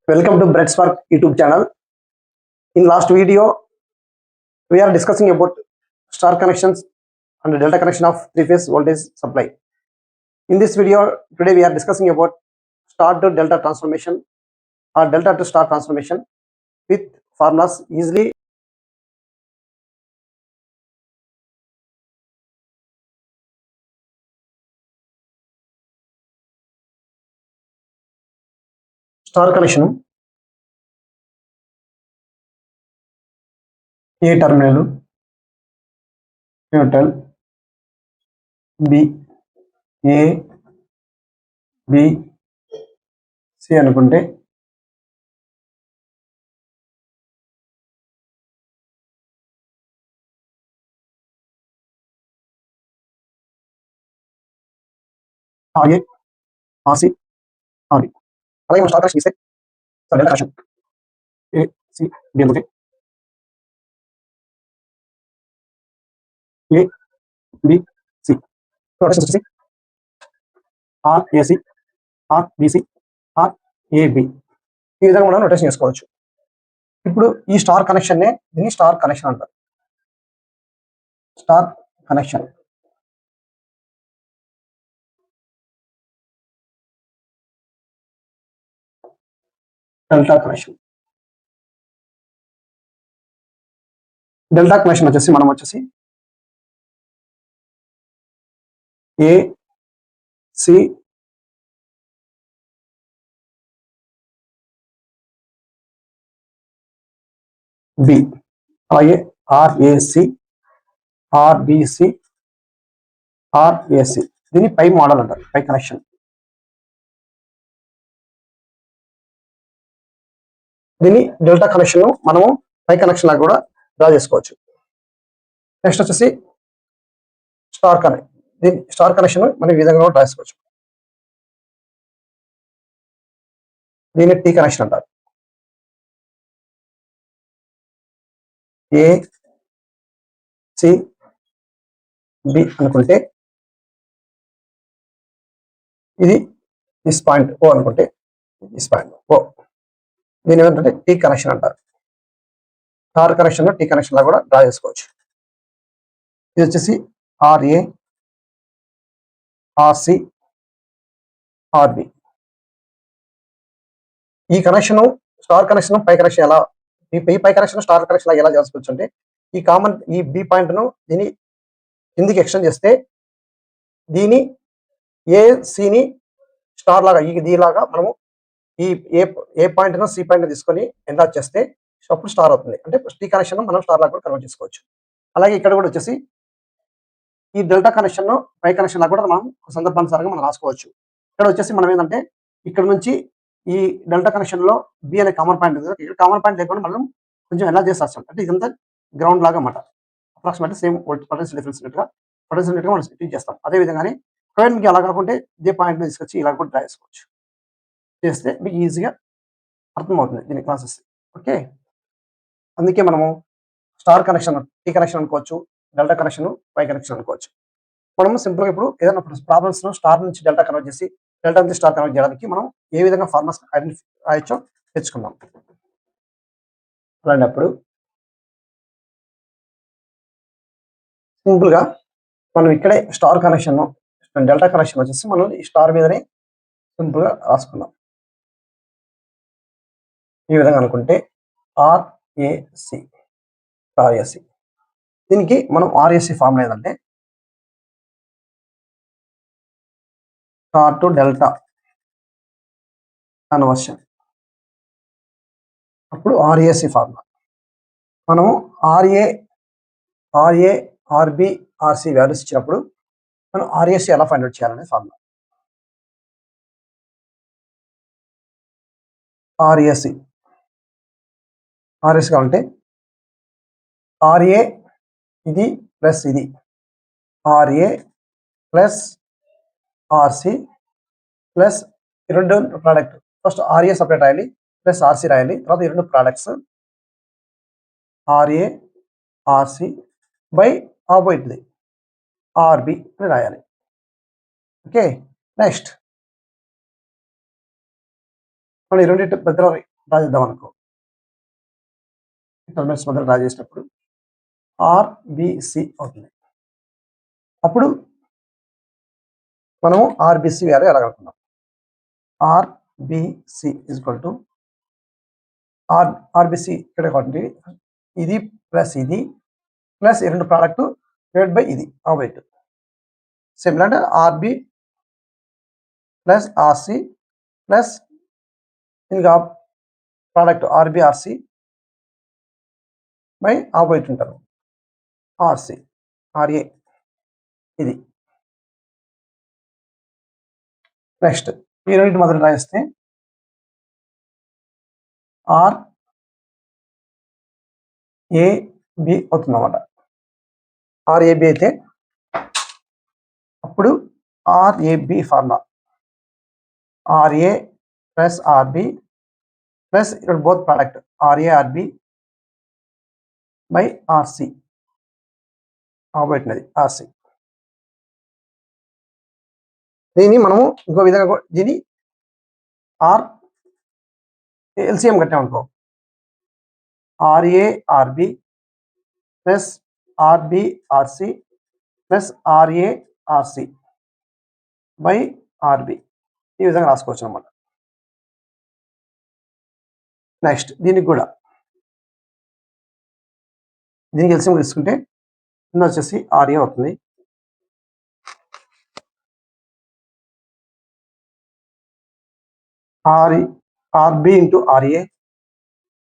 Welcome to Breadspark YouTube channel. In last video, we are discussing about star connections and delta connection of three-phase voltage supply. In this video, today we are discussing about star to delta transformation or delta to star transformation with formulas easily. Star connection, A terminal, neutral, B, A, B, C అనుకుంటే RA, RC, RB. అలాగే మనం star connection ఇస్తే delta connection A, C, B అనుకుంటే A, B, C. Connection వచ్చేసి RAC, RBC, RAB. ఈ విధంగా మనం notation చేసుకోవచ్చు. ఇప్పుడు ఈ స్టార్ కనెక్షన్ నే దీన్ని స్టార్ కనెక్షన్ అంటారు. Star connection, delta connection. Delta connection వచ్చేసి మనం వచ్చేసి ఏ, సి, బి, అలాగే ఆర్ఏసి, ఆర్బిసి, ఆర్ఏసి. దీన్ని పై మోడల్ అంటారు, పై కనెక్షన్. దీన్ని డెల్టా కనెక్షన్ మనము పై కనెక్షన్ లాగా కూడా డ్రా చేసుకోవచ్చు. నెక్స్ట్ వచ్చేసి స్టార్ కనెక్ట్. దీన్ని స్టార్ కనెక్షన్ మనం ఈ విధంగా కూడా డ్రా చేసుకోవచ్చు. దీన్ని టీ కనెక్షన్ అంటారు. ఏ, సి, బి అనుకుంటే ఇది దిస్ పాయింట్ ఓ అనుకుంటే దిస్ పాయింట్ ఓ. దీని ఏమంటే టీ కనెక్షన్ అంటారు. స్టార్ కనెక్షన్ టీ కనెక్షన్ లా కూడా డ్రా చేసుకోవచ్చు. ఇది వచ్చేసి ఆర్ఏ, ఆర్సి, ఆర్బి. ఈ కనెక్షన్ స్టార్ కనెక్షన్ పై కనెక్షన్ ఎలా, ఈ పై కనెక్షన్ స్టార్ కనెక్షన్ ఎలా చేసుకోవచ్చు అంటే ఈ కామన్ ఈ బి పాయింట్ ను దీన్ని కిందికి ఎక్స్టెండ్ చేస్తే దీని ఏసిని స్టార్ లాగా దీలాగా మనము ఈ ఏ పాయింట్ ను సి పాయింట్ తీసుకొని ఎండ్ చేస్తే అప్పుడు స్టార్ అవుతుంది. అంటే టీ కనెక్షన్ మనం స్టార్ లాగా కూడా కన్వర్ట్ చేసుకోవచ్చు. అలాగే ఇక్కడ కూడా వచ్చేసి ఈ డెల్టా కనెక్షన్ పై కనెక్షన్ లాగా కూడా మనం సందర్భానుసారంగా మనం రాసుకోవచ్చు. ఇక్కడ వచ్చేసి మనం ఏంటంటే ఇక్కడ నుంచి ఈ డెల్టా కనెక్షన్ లో బి అనే కామన్ పాయింట్ ఉంది. ఇక్కడ కామన్ పాయింట్ లేకుండా మనం కొంచెం ఎలా చేస్తాం అంటే ఇదంతా గ్రౌండ్ లాగా అన్నమాట. అప్రాక్సిమేట్ సేమ్ పొటెన్షియల్ డిఫరెన్స్ గా మనం స్టిచ్ చేస్తాం. అదే విధంగానే ఒకవేళ మీకు అలా కాకుంటే ఇదే పాయింట్ తీసుకొచ్చి ఇలా కూడా డ్రా చేసుకోవచ్చు. చేస్తే మీకు ఈజీగా అర్థమవుతుంది దీని క్లాసెస్. ఓకే, అందుకే మనము స్టార్ కనెక్షన్ టీ కనెక్షన్ అనుకోవచ్చు, డెల్టా కనెక్షన్ పై కనెక్షన్ అనుకోవచ్చు. మనము సింపుల్గా ఇప్పుడు ఏదైనా ప్రాబ్లమ్స్ స్టార్ నుంచి డెల్టా కన్వర్ట్ చేసి డెల్టా నుంచి స్టార్ కన్వర్ట్ చేయడానికి మనం ఏ విధంగా ఫార్ములాస్ ఐడెంటిఫై రాయొచ్చో తెచ్చుకుందాం. అలాంటప్పుడు సింపుల్ గా మనం ఇక్కడే స్టార్ కనెక్షన్ డెల్టా కనెక్షన్ వచ్చేసి మనం ఈ స్టార్ మీదనే సింపుల్ గా రాసుకుందాం. ఈ విధంగా అనుకుంటే ఆర్ఏసి, ఆర్ఏసి. దీనికి మనం ఆర్ఏసి ఫార్ములా ఏంటంటే స్టార్ టు డెల్టా కన్వర్షన్. అప్పుడు ఆర్ఏసి ఫార్ములా మనము ఆర్ఏ, ఆర్బి, ఆర్సి వాల్యూస్ ఇచ్చినప్పుడు మనం ఆర్ఏసి ఎలా ఫైండ్ అవుట్ చేయాలనే ఫార్ములా. ఆర్ఏసి కావాలంటే ఆర్ఏ ఇది ప్లస్ ఇది, ఆర్ఏ ప్లస్ ఆర్సి ప్లస్ ఈ రెండు ప్రోడక్ట్. ఫస్ట్ ఆర్ఏ సపరేట్ రాయాలి, ప్లస్ ఆర్సి రాయాలి, తర్వాత ఈ రెండు ప్రోడక్ట్స్ ఆర్ఏ, ఆర్సి బై ఆపోజిట్ది ఆర్బి అని రాయాలి. ఓకే, నెక్స్ట్ మనం ఈ రెండింటి మధ్యలో డ్రా చేద్దాం అనుకో, టెర్మినల్స్ మధ్య డ్రా చేసినప్పుడు ఆర్బిసి అవుతుంది. అప్పుడు మనము ఆర్బిసి వాల్యూ ఎలా కనుక్కుందాం. ఆర్బిసి ఈక్వల్ టు ఆర్బిసి ఇక్కడ కాబట్టి ఇది ప్లస్ ఇది ప్లస్ ఈ రెండు ప్రోడక్ట్ డివైడ్ బై ఇది ఆపోజిట్. సేమ్ అంటే ఆర్బి ప్లస్ ఆర్సి ప్లస్ ఇంకా ప్రోడక్ట్ ఆర్బిఆర్సి బై ఆపోజిట్ ఉంటారు ఆర్సి ఆర్ఏ. ఇది నెక్స్ట్ ఈ రెండింటి మొదలు రాయిస్తే ఆర్ ఏబి అవుతుంది అన్నమాట. ఆర్ఏబి అయితే అప్పుడు RAB formula RA plus RB plus ఇక్కడ both product RA RB by RC opposite RC. దీన్ని మనము ఇంకో విధంగా దీన్ని ఆర్ ఎల్సిఎం కట్టామనుకో RA RB plus RB RC plus RA RC by RB ఈ విధంగా రాసుకోవచ్చు అనమాట. నెక్స్ట్ దీనికి కూడా దీనికి ఎల్సిఎం తీసుకుంటే కింద వచ్చేసి ఆర్ఏ అవుతుంది RB into RA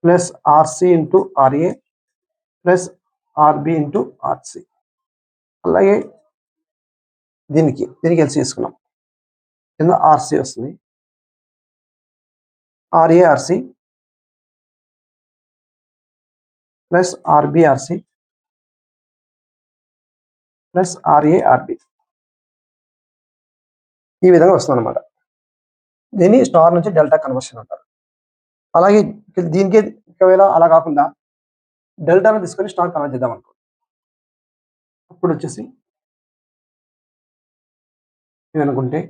plus RC into RA plus RB into RC. అలాగే దీనికి ఎల్సి తీసుకున్నాం, కింద ఆర్సి వస్తుంది ఆర్ఏఆర్సి ప్లస్ ఆర్బిఆర్సి ప్లస్ ఆర్ఏఆర్బి ఈ విధంగా వస్తుంది అనమాట. దీన్ని స్టార్ నుంచి డెల్టా కన్వర్షన్ అంటారు. అలాగే దీనికి ఒకవేళ అలా కాకుండా డెల్టాను తీసుకొని స్టార్ కన్వర్ట్ చేద్దాం అనుకో, అప్పుడు వచ్చేసి ఏమనుకుంటే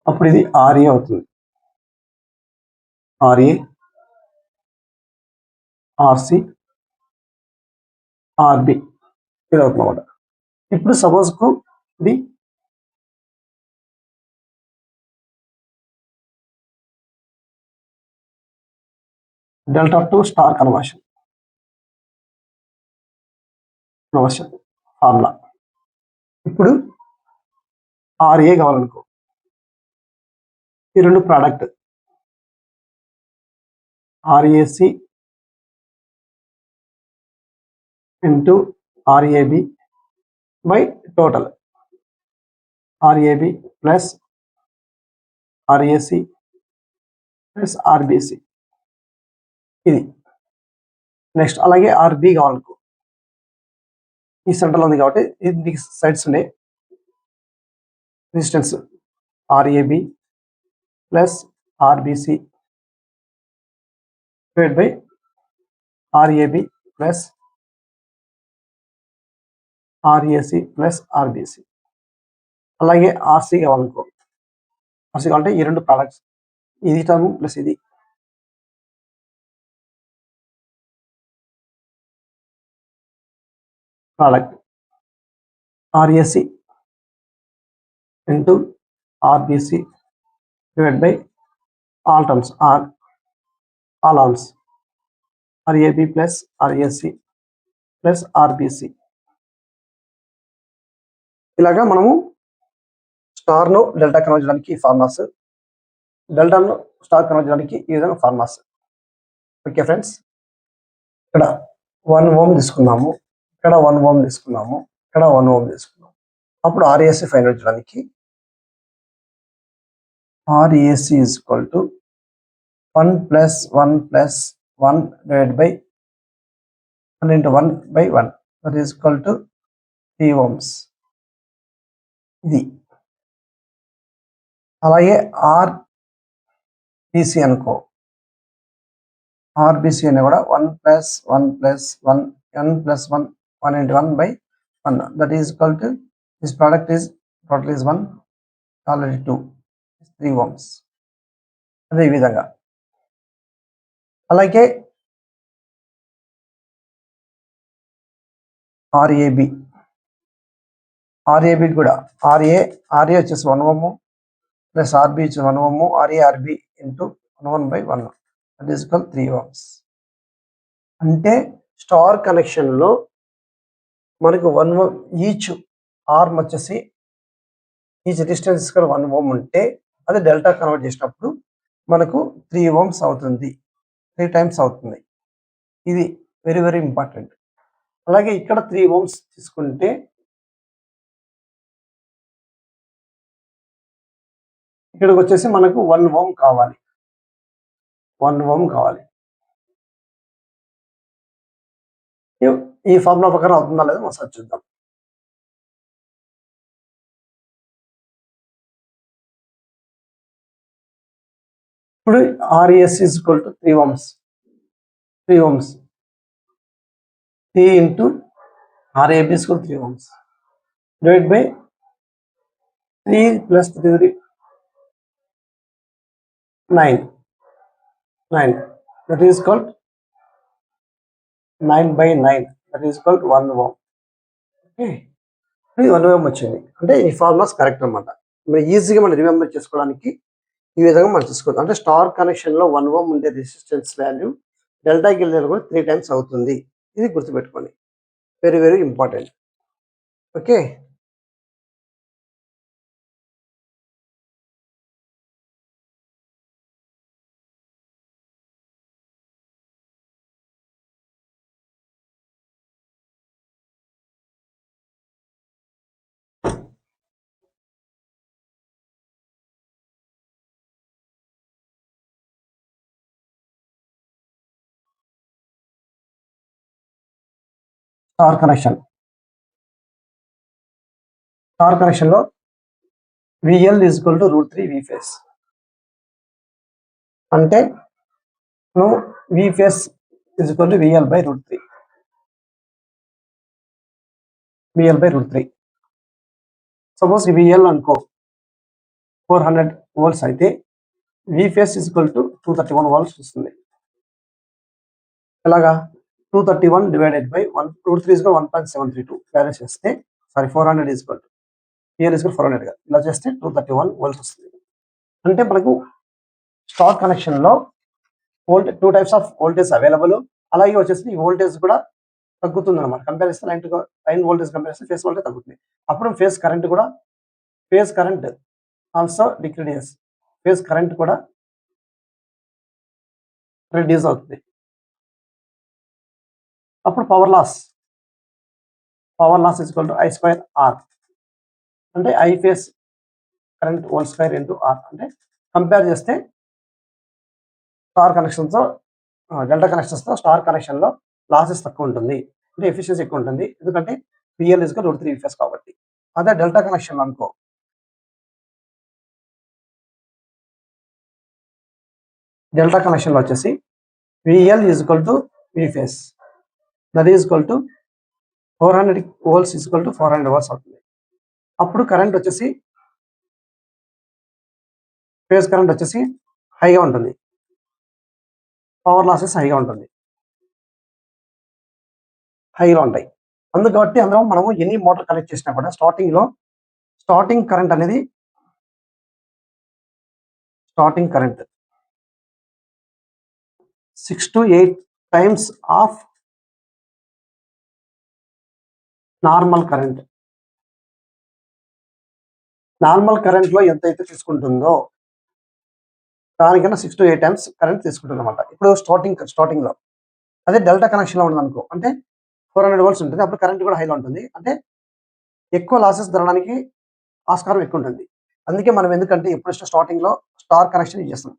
అప్పుడు ఇది ఆర్ఏ అవుతుంది ఆర్ఏ ఆర్సి ఆర్బి ఇది అవుతుంది అన్నమాట. ఇప్పుడు సపోజ్కు ఇది delta to star conversion formula. ఇప్పుడు ఆర్ఏ కావాలనుకో, ఈ రెండు product RAC into RAB by total RAB plus RAC plus RBC ఇది. నెక్స్ట్ అలాగే ఆర్బి కావాలనుకో, ఈ సెంటర్లో ఉంది కాబట్టి దీనికి సైడ్స్ ఉన్నాయి resistance RAB plus RBC divide by RAB plus RAC plus RBC. అలాగే ఆర్సి కావాలనుకో, ఆర్సి కావాలంటే ఈ రెండు ప్రోడక్ట్స్ ఇది టర్మ్ ప్లస్ ఇది product RAC into RBC divide by all terms all ఆల్స్ RAB plus RAC plus RBC. ఇలాగా మనము స్టార్ను డెల్టా కన్వర్ట్ చేయడానికి ఫార్ములాస్, డెల్టాను స్టార్ కన్వర్ట్ చేయడానికి ఈ విధంగా ఫార్ములాస్. ఓకే ఫ్రెండ్స్, ఇక్కడ 1 ఓం తీసుకున్నాము, ఇక్కడ 1 ఓం తీసుకున్నాము, ఇక్కడ 1 ఓం తీసుకున్నాము. అప్పుడు ఆర్ఏసి ఫైండ్ అవుట్ చేయడానికి RAC is equal to 1 plus 1 plus 1 divide by 1 into 1 by 1 that is equal to 3 ohms. ఇది అలాగే ఆర్బిసి అనుకో, ఆర్బిసి అనే కూడా 1+1+1 n+1 1 into 1/1 that is equal to this product is total is 1 already 2 3 ohms. అదే ఈ విధంగా. అలాగే ఆర్ఏబి కూడా ఆర్ఏ వచ్చేసి 1 ohm ప్లస్ ఆర్బి వచ్చి 1 ohm RB into 1/1 that is equal 3 ohms. అంటే స్టార్ కనెక్షన్లో మనకు 1 ohm ఈచ్ ఆర్మ్ వచ్చేసి ఈచ్ డిస్టెన్స్ 1 ohm ఉంటే అది డెల్టా కన్వర్ట్ చేసినప్పుడు మనకు 3 ohms అవుతుంది, 3 times అవుతుంది. ఇది వెరీ వెరీ ఇంపార్టెంట్. అలాగే ఇక్కడ 3 ohms తీసుకుంటే ఇక్కడికి వచ్చేసి మనకు 1 ohm కావాలి, 1 ohm కావాలి. ఈ ఫార్ములా ప్రకారం అవుతుందా లేదా ఒకసారి చూద్దాం. ఇప్పుడు RS is equal to 3 ohms, 3 ohms. 3 into RAB is equal to 3 ohms divided by 3 plus 3 9 that is called 9/9 that is called 1 ohm. Okay, ఇది 1 ohm వచ్చింది. అంటే ఈ ఫార్ములాస్ కరెక్ట్ అనమాట. మీరు ఈజీగా మనం రిమెంబర్ చేసుకోవడానికి ఈ విధంగా మనం చూసుకోవచ్చు. అంటే స్టార్ కనెక్షన్లో 1 ohm ఉండే రెసిస్టెన్స్ వాల్యూ డెల్టాకి వెళ్ళిన కూడా 3 times అవుతుంది. ఇది గుర్తుపెట్టుకోండి, very very important. Okay, star కనెక్షన్లో VL is equal to √3 V phase. అంటే నువ్వు V phase is equal to VL. Suppose VL అనుకో 400 volts అయితే V phase is equal to 231 volts వస్తుంది. ఎలాగా 231 డివైడెడ్ బై 1√3 ఈజ్ 1.732 బ్యాలెన్స్ చేస్తే 400 is equal to VL is 400 ఇలా చేస్తే 231 volts వస్తుంది. అంటే మనకు స్టార్ కనెక్షన్లో 2 types ఆఫ్ వోల్టేజ్ అవైలబుల్. అలాగే వచ్చేసి ఈ వోల్టేజ్ కూడా తగ్గుతుంది అనమాట. కంపేర్ చేస్తే లైన్ వోల్టేజ్ కంపేర్ చేస్తే ఫేస్ వోల్టేజ్ తగ్గుతుంది. అప్పుడు phase current also decreases, phase current కూడా రిడ్యూస్ అవుతుంది. అప్పుడు power loss is equal to I²R. అంటే I phase current whole into R. అంటే కంపేర్ చేస్తే స్టార్ కనెక్షన్తో డెల్టా కనెక్షన్స్తో స్టార్ కనెక్షన్లో లాసెస్ తక్కువ ఉంటుంది, అంటే ఎఫిషియన్సీ ఎక్కువ ఉంటుంది. ఎందుకంటే పిఎల్ ఈజ్ √3 వి ఫేస్ కాబట్టి. అదే డెల్టా కనెక్షన్ అనుకో డెల్టా కనెక్షన్లో వచ్చేసి VL is equal to V phase that is equal to 400 volts is equal to 400 volts అవుతుంది. అప్పుడు కరెంట్ వచ్చేసి ఫేస్ కరెంట్ వచ్చేసి హైగా ఉంటుంది, పవర్ లాసెస్ హైగా ఉంటాయి. కాబట్టి అందులో మనము ఎన్ని మోటార్ కనెక్ట్ చేసినా కూడా స్టార్టింగ్ కరెంట్ అనేది 6 to 8 times ఆఫ్ నార్మల్ కరెంట్లో ఎంతైతే తీసుకుంటుందో దానికన్నా 6 to 8 times కరెంట్ తీసుకుంటుంది అనమాట. ఇప్పుడు స్టార్టింగ్లో అదే డెల్టా కనెక్షన్లో ఉంది అనుకో, అంటే 400 volts ఉంటుంది. అప్పుడు కరెంట్ కూడా హైలో ఉంటుంది, అంటే ఎక్కువ లాసెస్ జరగడానికి ఆస్కారం ఎక్కువ ఉంటుంది. అందుకే మనం ఎందుకంటే ఎప్పుడు స్టార్టింగ్లో స్టార్ కనెక్షన్ యూజ్ చేస్తాం,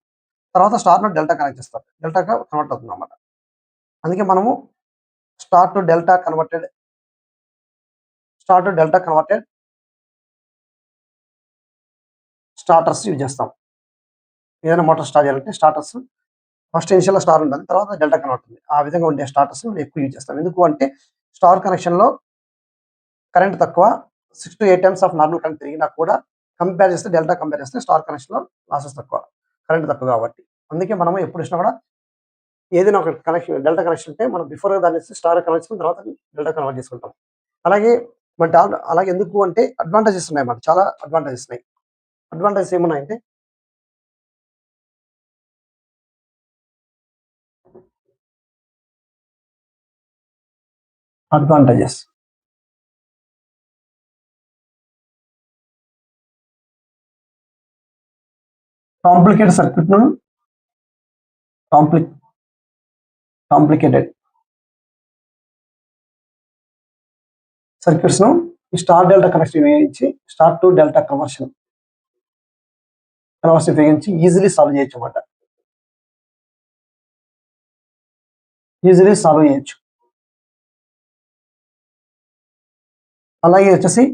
తర్వాత స్టార్ను డెల్టా కనెక్ట్ చేస్తాం, డెల్టాగా కన్వర్ట్ అవుతుంది అన్నమాట. అందుకే మనము star to delta converted starters use చేస్తాం. ఏదైనా మోటార్ స్టార్ట్ చేయాలంటే స్టార్టర్స్ ఫస్ట్ ఇనిషియల్ స్టార్ ఉంటుంది, తర్వాత డెల్టా కన్వర్ట్ ఉంది. ఆ విధంగా ఉండే స్టార్టర్స్ ఎక్కువ యూజ్ చేస్తాం. ఎందుకు అంటే స్టార్ కనెక్షన్లో కరెంట్ తక్కువ, 6 to 8 times of normal current తిరిగినా కూడా కంపేర్ చేస్తే డెల్టా కంపేర్ చేస్తే స్టార్ కనెక్షన్లో లాసెస్ తక్కువ, కరెంట్ తక్కువ కాబట్టి. అందుకే మనము ఎప్పుడు ఇచ్చినా కూడా ఏదైనా ఒక కనెక్షన్ డెల్టా కనెక్షన్ ఉంటే మనం బిఫోర్ దాన్ని స్టార్ కనెక్షన్ తర్వాత డెల్టా కన్వర్ట్ చేసుకుంటాం. అలాగే అలాగే ఎందుకు అంటే అడ్వాంటేజెస్ ఉన్నాయి అన్నమాట, చాలా అడ్వాంటేజెస్ ఉన్నాయి. అడ్వాంటేజెస్ ఏమున్నాయంటే అడ్వాంటేజెస్ కాంప్లికేటెడ్ సర్క్యూట్ను కాంప్లికేటెడ్ సర్క్యూట్స్ను స్టార్ డెల్టా కనెక్షన్ ఉపయోగించి స్టార్ టు డెల్టా కన్వర్షన్ ఉపయోగించి ఈజీలీ సాల్వ్ చేయొచ్చు అన్నమాట. ఈజీలీ సాల్వ్ చేయొచ్చు. అలాగే వచ్చేసి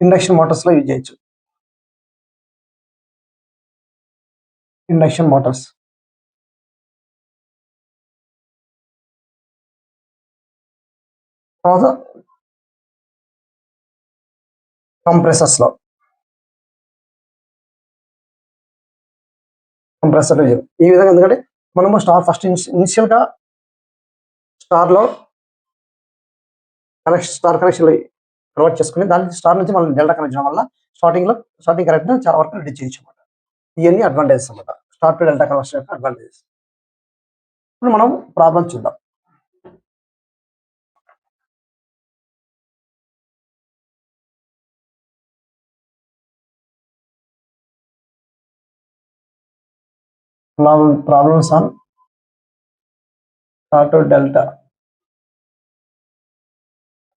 ఇండక్షన్ మోటార్స్లో యూజ్ చేయొచ్చు. ఇండక్షన్ మోటార్స్, తర్వాత కంప్రెసర్స్లో కంప్రెసర్ ఈ విధంగా. ఎందుకంటే మనము ఫస్ట్ ఇనిషియల్గా స్టార్లో స్టార్ కనెక్షన్ కన్వర్ట్ చేసుకుని దాని స్టార్ నుంచి మనం డెల్టా కనెక్షన్ వల్ల స్టార్టింగ్ కరెంట్ చాలా వరకు రెడ్యూస్ చేయొచ్చు అనమాట. ఇవన్నీ అడ్వాంటేజెస్ అనమాట, స్టార్ టు డెల్టా కన్వర్షన్ యొక్క అడ్వాంటేజెస్. ఇప్పుడు మనం ప్రాబ్లం చూద్దాం. Problems on star to delta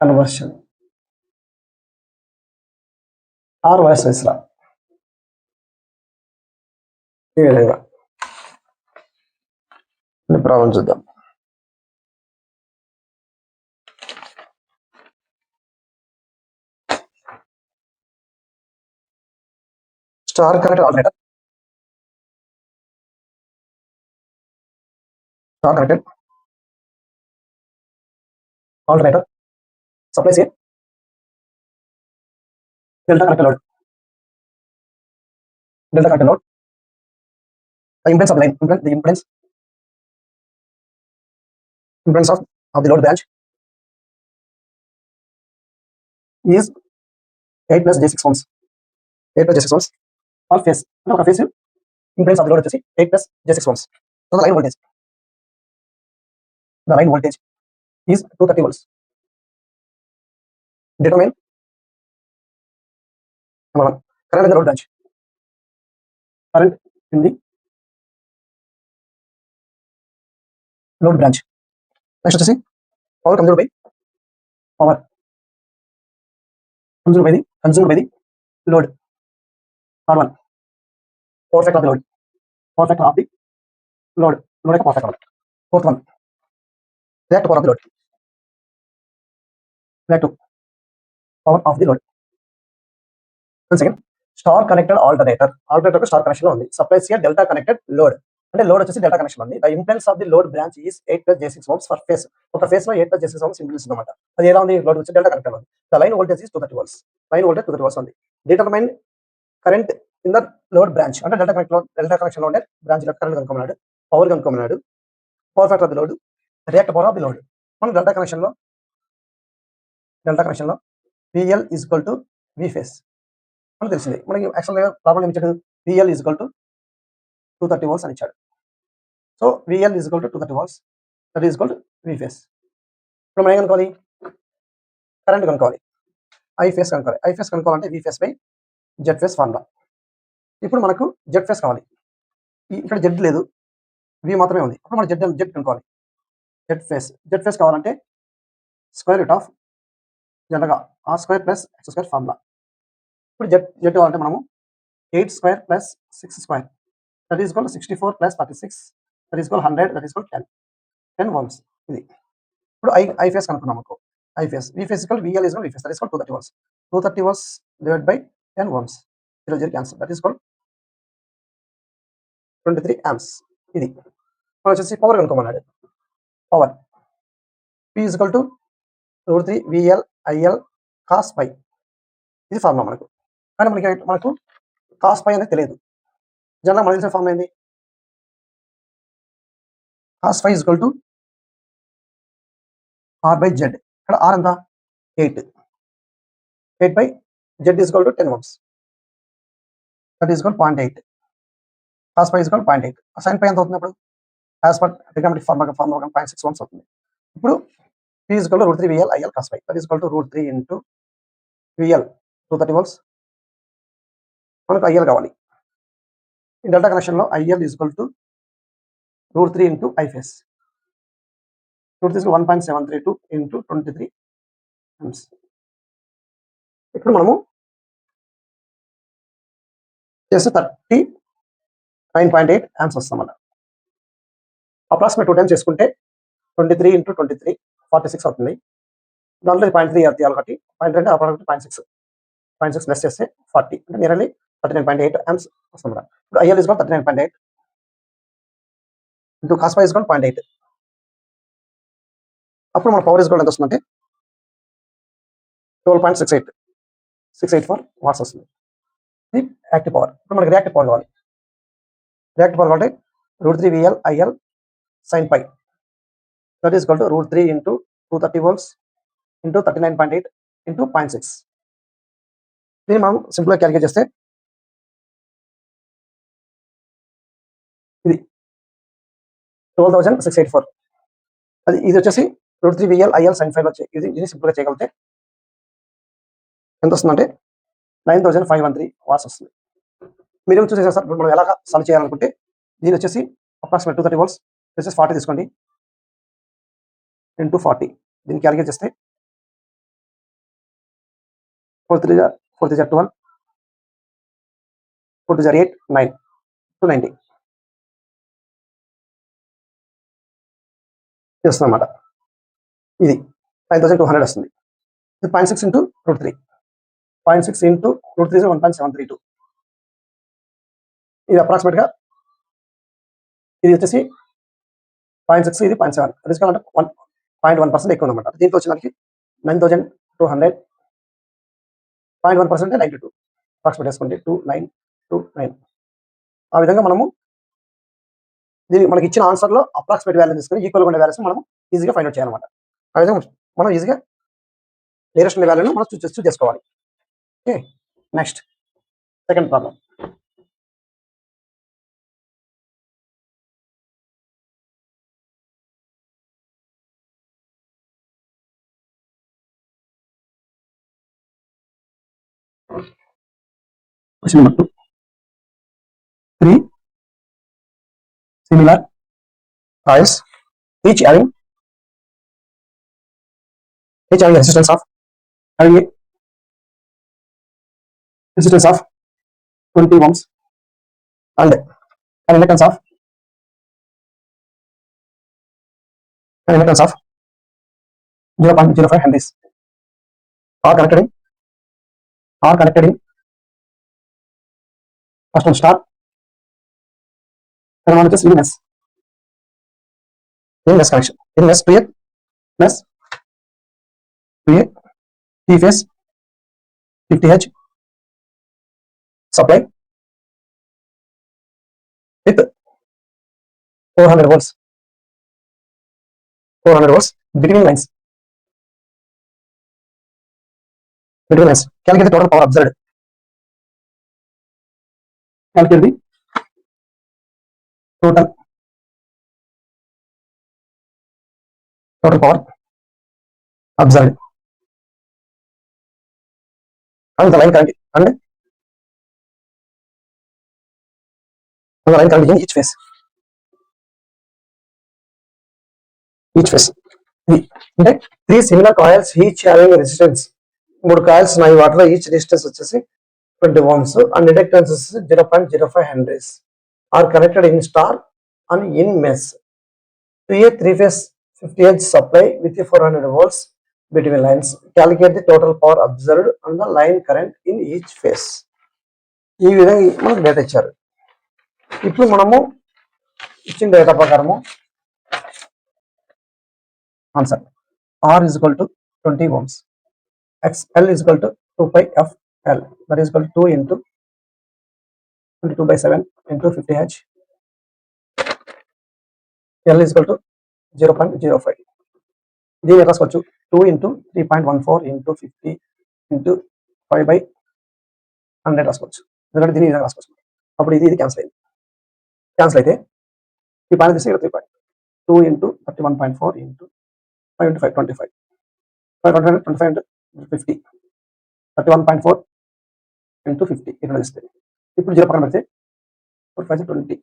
conversion or vice versa. ఈ విధంగా ప్రాబ్లం చూద్దాం. Star connected alternator supplies a delta connected load. The impedance of the line, the impedance of the load branch is 8 plus j6 ohms. 8 plus j6 ohms. All phase. ఒక phase impedance of the load వచ్చేసి 8 plus j6 ohms. So the line voltage is 230 volts. Determine number 1, current in the load branch. Current in the load branch. Next వచ్చేసి power consumed by the load. Third one, power factor of the load. Power factor of the load. Load యొక్క power factor. Fourth one, reactive power of the load. Reactive power of the load. Once again, star connected alternator star connection లో ఉంది. Supplies here delta connected load, అంటే load వచ్చేసి delta connection ఉంది. The impedance of the load branch is 8 plus j6 ohms for face. ఒక face లో 8 plus j6 ohms impedance అనమాట. అది ఎలా ఉంది? లోడ్ వచ్చి డెల్టా కనెక్టెడ్ ఉంది. The line voltage is 230 volts. Line voltage 230 volts ఉంది. Determine current in the load branch, అంటే డెల్టా కనెక్షన్ లో ఉండే బ్రాంచ్ లో కరెంట్ కనుక్కున్నాడు, పవర్ కనుక్కున్నాడు, power factor of the load, react power of the load. మనం delta connection లో VL is equal to V phase అని తెలిసింది మనకి. యాక్చువల్గా ప్రాబ్లం ఏమి ఇచ్చాడు? VL is equal to 230 volts అని ఇచ్చాడు. So VL is equal to 230 volts, that is equal to V phase. ఇప్పుడు మనం ఏం కనుక్కోవాలి? కరెంట్ కనుక్కోవాలి. I ఫేస్ కనుక్కోవాలంటే V phase by Z phase formula. ఇప్పుడు మనకు Z ఫేస్ కావాలి. ఇక్కడ Z లేదు, V మాత్రమే ఉంది. అప్పుడు మనం Z కనుక్కోవాలి. Z ఫేస్ కావాలంటే స్క్వేర్ రూట్ ఆఫ్ జనరల్గా R² ప్లస్ X² ఫార్ములా. ఇప్పుడు Z కావాలంటే మనము 8 square plus 6 square, that is equal 64 plus 36, that is equal 100, that is equal 10 ohms. ఇది ఇప్పుడు I ఫేస్ కనుక్కున్నాం అనుకో. V phase equal VL is equal V phase, that is equal 230 volts. 230 volts divide by 10 ohms. 0 0 cancel, that is equal 23 amps. ఇది మనం వచ్చేసి power కనుక్కోమన్నాడు. Power P is equal to √3 VL IL cos phi. ఇది formula మనకు. కానీ మనకు cos phi అనేది తెలియదు. జనరల్గా మనకు తెలిసిన ఫార్ములా ఏంది? cos phi is equal to R by Z. ఇక్కడ R ఎంత? 8. 8 by Z is equal to 10 ohms. That is equal to 0.8. cos phi is equal to 0.8. sin phi ఎంత అవుతుంది అప్పుడు? As per trigonometric formula 0.6 ohms అవుతుంది. ఇప్పుడు P is equal to √3 VL IL cos phi. That is equal to √3 into VL 230 volts. మనకు IL కావాలి. ఈ delta కనెక్షన్లో IL is equal to √3 into I phase. √3 is 1.732 into 23 amps. ఇప్పుడు మనము చేస్తే 39.8 amps వస్తామన్నమాట. Approximate 2 times చేసుకుంటే 23 into 23 46 అవుతుంది. దాంట్లో 0.3 తీయాలి కాబట్టి 0.2 అప్రాక్సిమేట్ 0.6 లెస్ చేస్తే 40 అంటే నియర్లీ 39.8 amps వస్తుంది. ఇప్పుడు IL is equal to 39.8 into cos phi is equal to 0.8. అప్పుడు మన పవర్ is equal to ఎంత వస్తుందంటే 12.684 వాట్స్ వస్తుంది. ఇది యాక్టివ్ పవర్. ఇప్పుడు మనకి రియాక్టివ్ పవర్ కావాలి. రియాక్టివ్ పవర్ కాబట్టి √3 VL IL sin phi. That is equal to √3 into 230 volts into 39.8 into 0.6. దీన్ని మనం సింపుల్గా క్యాలిక్యులేట్ చేస్తే ఇది 12,684. ఇది వచ్చేసి √3 VL IL sin phi వచ్చి ఇది సింపుల్గా చేయగలిగితే ఎంత వస్తుందంటే 9,513 వాట్స్ వస్తుంది. మీరు చూసేసారు సార్ మనం ఎలాగ సాల్వ్ చేయాలనుకుంటే దీని వచ్చేసి అప్రాక్సిమేట్ 230 volts వచ్చేసి 40 తీసుకోండి ఇంటూ 40. దీన్ని క్యాలిక్యులేట్ చేస్తే 4 3 12 4 2 8 9 290 వస్తుంది అన్నమాట. ఇది 9,200 వస్తుంది. ఇది 0.6 ఇంటూ √3. 0.6 ఇంటూ √3 1.732. ఇది అప్రాక్సిమేట్గా ఇది వచ్చేసి 0.6 ఇది 0.7 తీసుకోవాలంటే 0.1% ఎక్కువ ఉందన్నమాట. దీంట్లో వచ్చినకి 9,200 0.1% 92 అప్రాక్సిమేట్ వేసుకోండి 2929. ఆ విధంగా మనము దీనికి మనకి ఇచ్చిన ఆన్సర్లో అప్రాక్సిమేట్ వాల్యూ తీసుకొని ఈక్వల్గా ఉండే వాల్యూస్ మనం ఈజీగా ఫైండ్ అవుట్ చేయాలన్నమాట. ఆ విధంగా మనం ఈజీగా నియరెస్ట్ ఉండే వాల్యూను మనం చూస్ చేసుకోవాలి. Okay, next second problem. Question number 2. 3 similar coils, each having resistance of 20 ohms and an inductance of 0.05 henries are connected in first one star and one is series connection. Series to a T-phase 50H supply with 400 volts between lines. Calculate the total power observed. Calculate the total power observed and the line current in each phase. అంటే 3 similar coils each having resistance. 3 coils ఉన్నాయి, వాటిలో each resistance వచ్చేసి 20 ohms and inductance వచ్చేసి 0.05 henries are connected in star and in mesh to a 3-phase 50H supply with a 400 volts between lines. Calculate the total power observed and the line current in each phase. ఈ విధంగా మనకు data ఇచ్చారు. ఇప్పుడు మనము ఇచ్చిన data ప్రకారము answer R is equal to 20 ohms. XL is equal to 2 pi FL. That is equal to 2 into 22 by 7 into 50 H. L is equal to 0.05. దీని రాసుకోవచ్చు 2 into 3.14 into 50 into 5 by 100 రాసుకోవచ్చు. ఎందుకంటే దీని విధంగా రాసుకోవచ్చు. అప్పుడు ఇది క్యాన్సిల్ అయింది. క్యాన్సిల్ అయితే ఈ పాయింట్ తీసి 3.2 into 31.4 into 5 into 5 25. 25 into 50 31.4 into 50 ఇక్కడ ఇస్తే ఇప్పుడు 0 పక్కన పెడితే 4 5 20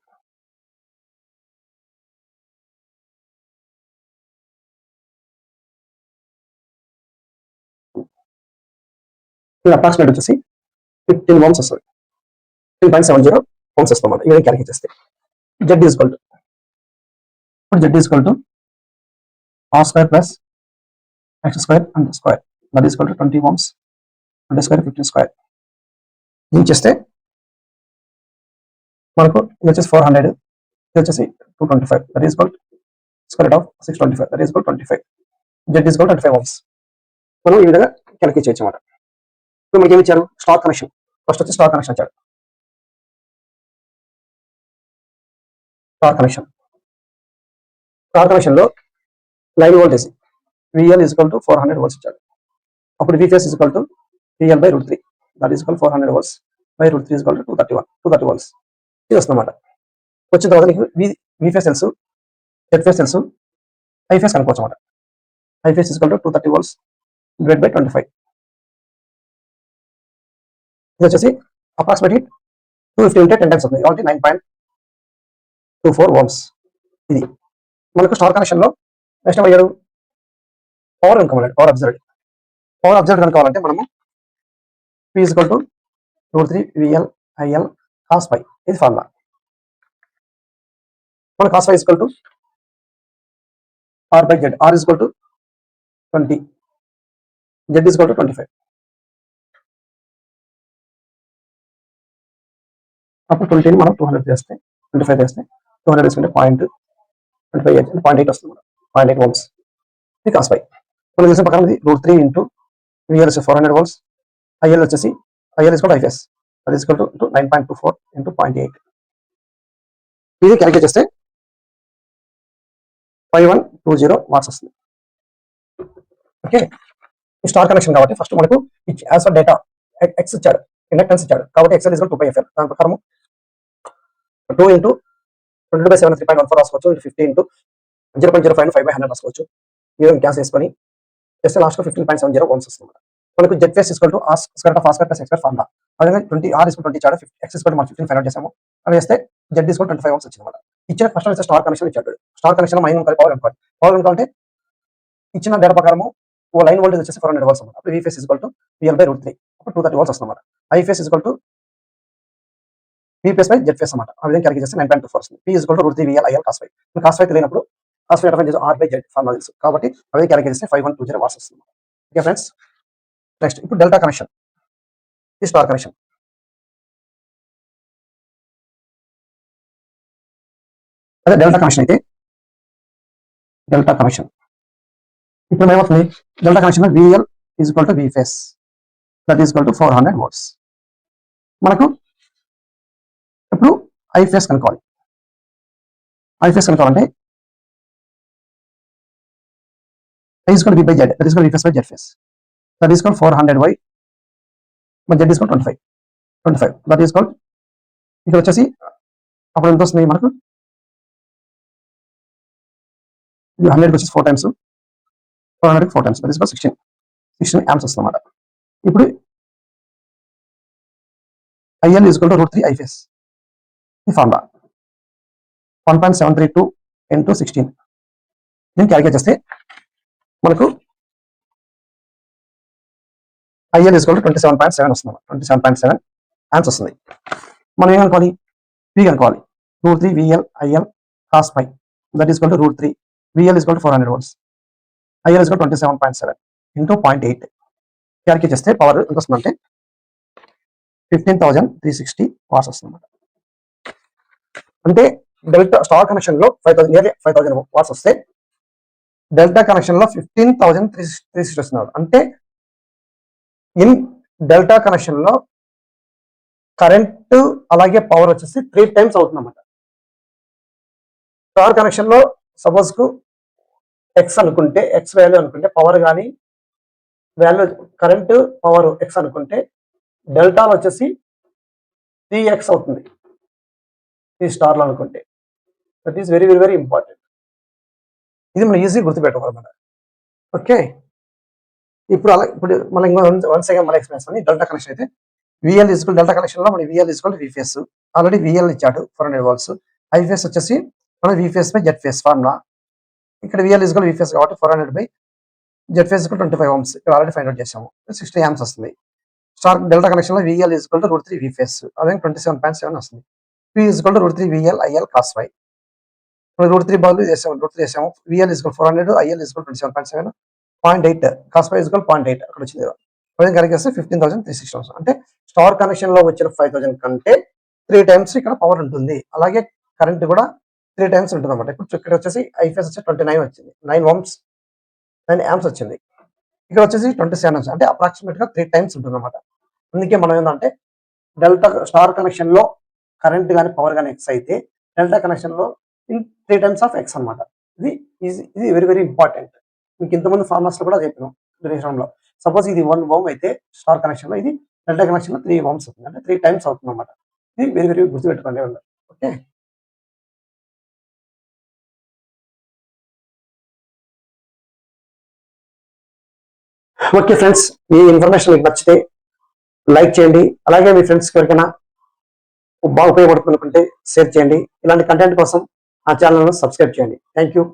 అప్రాక్సిమేట్ వచ్చేసి 15 ohms వస్తుంది. 15.70 ohms వస్తాం మనం ఇవన్నీ క్యాలిక్యులేట్ చేస్తే Z ఈజ్ ఈక్వల్ టు ఇప్పుడు Z is equal to R square plus X square and square that is equal to 20 ohms and square 15 square దీన్ని చేస్తే మనకు ఇది వచ్చేసి 400 ఇది వచ్చేసి 225 that is equal square root of 625 that is equal 25 Z is equal 25 ohms మనం ఈ విధంగా క్యాలిక్యులేట్ చేయొచ్చు అన్నమాట. ఇప్పుడు మనకి ఏమి ఇచ్చారు స్టార్ కనెక్షన్ ఫస్ట్ వచ్చి స్టార్ కనెక్షన్ ఇచ్చాడు. స్టార్ కనెక్షన్ లో line voltage VL is equal to 400 volts ఇచ్చాడు. అప్పుడు V phase is equal to VL by √3 that is equal 400 volts by √3 is equal to 230 volts ఇది వస్తుందన్నమాట. వచ్చిన తర్వాత నీకు V phase తెలుసు, Z phase తెలుసు, I phase కనుక్కోవచ్చు అన్నమాట. I phase is equal to 230 volts divided by 25 ఇది వచ్చేసి అప్రాక్సిమేట్లీ 250 ఉంటే 10 టైమ్స్ అవుతుంది కాబట్టి 9.24 ohms ఇది మనకు స్టార్ కనెక్షన్ లో నెక్స్ట్ అయ్యాడు పవర్ కనుక్కోవాలి. పవర్ అబ్జర్వ్డ్ కనుక్కోవాలంటే మనము P is equal to √3 VL IL cos phi ఇది ఫార్ములా. మన cos phi is equal to R by Z. R is equal to 20, Z is equal to 25. అప్పుడు 20 మనం 200 చేస్తే 25 చేస్తే 200 వేసుకుంటే 0.25 వస్తుంది. 0.8 volts ఇది cos phi. మనకు తెలిసిన ప్రకారం ఇది √3 ఇంటూ VL వచ్చేసి 400 volts, IL వచ్చేసి IL is equal to I phase that is equal to 9.24 into 0.8 ఇది క్యాలిక్యులేట్ చేస్తే 5120 వాట్స్ వస్తుంది. ఓకే స్టార్ కనెక్షన్ కాబట్టి ఫస్ట్ మనకు యాజ్ ఫర్ డేటా X ఇచ్చాడు, ఇండక్టెన్స్ ఇచ్చాడు కాబట్టి XL is equal to 2 pi FL. దాని ప్రకారం 2 into 22 by 7 3.14 రాసుకోవచ్చు, 50 into 0.05 5 by 100 రాసుకోవచ్చు. ఇవి క్యాన్సిల్ చేసుకొని చేస్తే లాస్ట్ 15.70 ohms వస్తుంది. మనకు Z phase is equal to R square of R square plus X square formula. అదేవిధంగా 20 R is equal to 20 ఇచ్చాడు, X is equal to 15 find out చేసాము. అది చేస్తే Z is equal to 25 ohms వచ్చింది అన్నమాట. ఇచ్చిన ఫస్ట్ అయితే స్టార్ కనెక్షన్ ఇచ్చాడు. స్టార్ కనెక్షన్ మైన్ పవర్ అనుకోవాలి. పవర్ అనుకోవాలంటే ఇచ్చిన డేటా ప్రకారము ఓ లైన్ వోల్టేజ్ వచ్చేసి 400 volts అన్నమాట. అప్పుడు V phase is equal to VL by √3 అప్పుడు 230 volts వస్తుంది అన్నమాట. I phase is equal to V phase by Z phase అన్నమాట. ఆ విధంగా క్యాలిక్యులేట్ చేస్తే 9.24 వస్తుంది. P is equal to √3 VL IL cos phi. cos phi తెలియనప్పుడు cos phi difference R by Z formula తెలుసు కాబట్టి అదే క్యాలిక్యులేట్ చేస్తే 5120 వాట్స్ వస్తుంది. ఓకే ఫ్రెండ్స్, నెక్స్ట్ ఇప్పుడు డెల్టా కనెక్షన్, ఈ స్టార్ కనెక్షన్. అదే డెల్టా కనెక్షన్ అయితే డెల్టా కనెక్షన్ ఇప్పుడు ఏమవుతుంది delta connection VL is equal to V phase that is equal to 400 volts. మనకు ఇప్పుడు I phase కనుక్కోవాలి. I phase కనుక్కోవాలంటే I is equal to V by Z that is equal to V phase by Z phase that is equal to 400 by Z is equal to 25 that is equal ఇక్కడ వచ్చేసి అప్పుడు ఎంత వస్తుంది మనకు 100 వచ్చేసి 4 times 400 4 times that is equal to 16 amps వస్తుంది అన్నమాట. ఇప్పుడు IL is equal to √3 I phase ఈ ఫార్ములా 1.732 into 16 దీన్ని క్యాలిక్యులేట్ చేస్తే మనకు IL is equal to 27.7 వస్తుంది. 27.7 amps వస్తుంది. మనం ఏమనుకోవాలి P కనుక్కోవాలి. √3 VL IL cos phi that is equal to √3 VL is equal to 400 volts, IL is equal to 27.7 into 0.8 calculate చేస్తే పవర్ ఎంత వస్తుందంటే 15,360 వాట్స్ వస్తుంది. అంటే డెల్టా స్టార్ కనెక్షన్ లో 5000 నియర్లీ 5000 వాట్స్ వస్తే డెల్టా కనెక్షన్ లో 15,360 వస్తున్నారు. అంటే ఇన్ డెల్టా కనెక్షన్ లో కరెంట్ అలాగే పవర్ వచ్చేసి 3 టైమ్స్ అవుతుంది అన్నమాట. స్టార్ కనెక్షన్ లో సపోజ్ కు ఎక్స్ అనుకుంటే, ఎక్స్ వాల్యూ అనుకుంటే, పవర్ కానీ వాల్యూ కరెంట్ పవర్ ఎక్స్ అనుకుంటే డెల్టాలో వచ్చేసి 3x అవుతుంది ఈ స్టార్లో అనుకుంటే. That is very very very important. ఇది మనం ఈజీ గుర్తుపెట్టుకోవాలన్నమాట. ఓకే, ఇప్పుడు మనం వన్స్ అగైన్ మళ్ళీ ఎక్స్ప్లెయిన్ చేస్తాను. డెల్టా కనెక్షన్ అయితే విఎల్ ఈజ్వల్ డెల్టా కనెక్షన్ లో మనకి VL is equal V phase. Already VL ఇచ్చాడు 400 volts. ఐ ఫేస్ వచ్చేసి మన V phase by Z phase formula. ఇక్కడ విఎల్ ఈజ్వల్ వి ఫేస్ కాబట్టి 400 బై జెడ్ ఫేస్ 25 ohms. ఇక్కడ ఆల్రెడీ ఫైండ్ అవుట్ చేసాము. 60 amps వస్తుంది. స్టార్ డెల్టా కనెక్షన్ లో VL is equal to √3 V phase, అదే 27.7 వస్తుంది. P is equal to √3 VL IL cos phi. √3 బదులు చేసాము. VL is equal 400, IL is equal 27.7, 0.8 cos phi is equal 0.8 అక్కడ వచ్చింది. కలిగేస్తే 15,360 వస్తుంది. అంటే స్టార్ కనెక్షన్ లో వచ్చిన 5,000 కంటే 3 టైమ్స్ ఇక్కడ పవర్ ఉంటుంది. అలాగే కరెంట్ కూడా 3 టైమ్స్ ఉంటుంది అనమాట. ఇప్పుడు ఇక్కడ వచ్చేసి ఐఫేస్ వచ్చి 29 వచ్చింది, 9 amps వచ్చింది. ఇక్కడ వచ్చేసి 27 వచ్చింది. అంటే అప్రాక్సిమేట్ గా 3 టైమ్స్ ఉంటుంది అనమాట. అందుకే మనం ఏంటంటే డెల్టా స్టార్ కనెక్షన్ లో కరెంట్ కానీ పవర్ కానీ ఎక్స్ అయితే డెల్టా కనెక్షన్ లో 3 టైమ్స్ ఆఫ్ ఎక్స్ అనమాట. ఇది వెరీ వెరీ ఇంపార్టెంట్. మీకు ఇంతమంది ఫార్మర్స్ లో కూడా చెప్పినాం. లో సపోజ్ ఇది 1 ohm అయితే స్టార్ కనెక్షన్ లో, ఇది డెల్టా కనెక్షన్ లో 3 ohms అవుతుంది. అంటే 3 టైమ్స్ అవుతుంది అనమాట. ఇది వెరీ వెరీ గుర్తుపెట్టుకోండి. ఓకే, ఓకే ఫ్రెండ్స్, ఈ ఇన్ఫర్మేషన్ మీకు నచ్చితే లైక్ చేయండి. అలాగే మీ ఫ్రెండ్స్ ఎవరికైనా బాగా ఉపయోగపడుతుంది అనుకుంటే షేర్ చేయండి. ఇలాంటి కంటెంట్ కోసం ఆ ఛానల్ను సబ్స్క్రైబ్ చేయండి. Thank you.